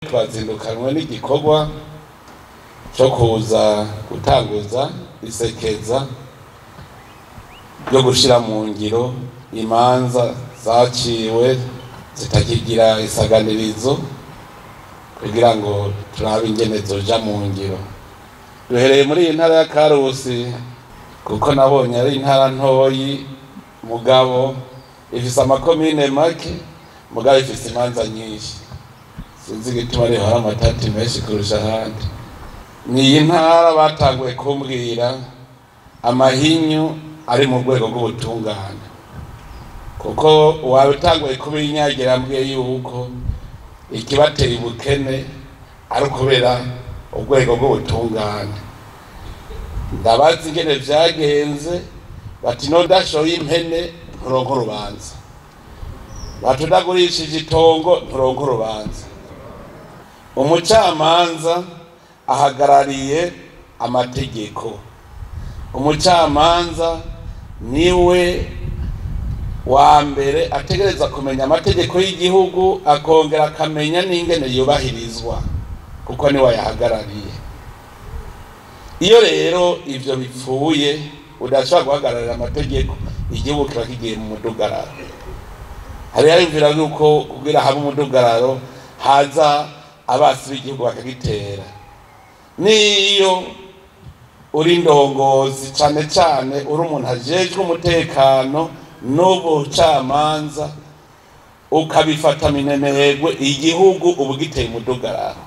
twazindukanwe n'igikorwa cyo kuza gutanguza isekeza ryo gushira mu ngiro imanza zaciwe zitakigira isaganirizo kugira ngo turabe ingene zoja mu ngiro. Duhereye muri iyi ntara ya Karusi kuko nabonye ari intara ntoyi mugabo ifise amakomine make mugabo ifise imanza nyinshi, sinzi igituma ari hari amatati menshi kurusha ahandi. Ni iyi ntara batanguye kumbwira amahinyu ari mu rwego rw'ubutungane, kuko wabitanguye kubinyagira ambwiye yuko ikibatera ubukene ari kubera urwego rw'ubutungane. Ndabazi ingene vyagenze, bati nodashoye impene nturonka urubanza, batudagurishije itongo nturonka urubanza. Umucamanza ahagarariye amategeko, umucamanza niwe wa mbere ategereza kumenya amategeko y'igihugu, akongera akamenya n'ingene yubahirizwa kuko niwe yahagarariye. Iyo rero ivyo bipfuye udashobora guhagararira amategeko, igihugu kiba kigiye mu mudugararo. Hari yumvira yuko kugira habe umudugararo haza abasi b'igihugu bakagitera. Niyo uri ndongozi cane cane uri umuntu ajejwe umutekano n'ubucamanza ukabifata minenerwe, igihugu ubu giteye umudugararo.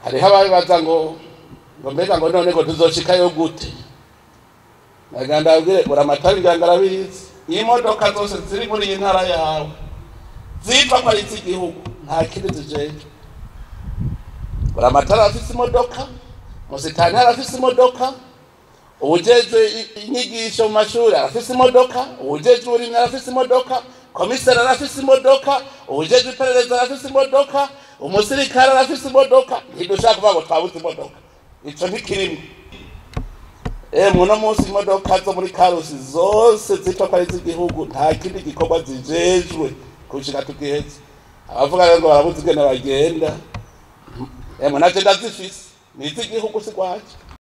Hariho ababibaza ngo mbega ngo none ngo tuzoshikayo gute? Naganda abwire uramatari ngarabizi, imodoka zose ziri muri iyi ntara yawe zipfa ko ari iz'igihugu, nta kindi zijeje. Uramatari afise imodoka, musitani arafise imodoka, uwujejwe inyigisho mu mashuri arafise imodoka, uwujejwe uburimyi arafise imodoka, komiseri arafise imodoka, uwujejwe iperereza arafise imodoka, umusirikare arafise imodoka. Ntidushaka kuvuga ngo twabuze imodoka, ico ntikirimo. Muno munsi imodoka zo muri Karusi zose zitwa ko ari iz'igihugu, nta kindi gikorwa zijejwe kushika tugiheze. Abavuga ngo barabuze ingene bagenda, naje ndazifise, ni iz'igihugu si gwaje.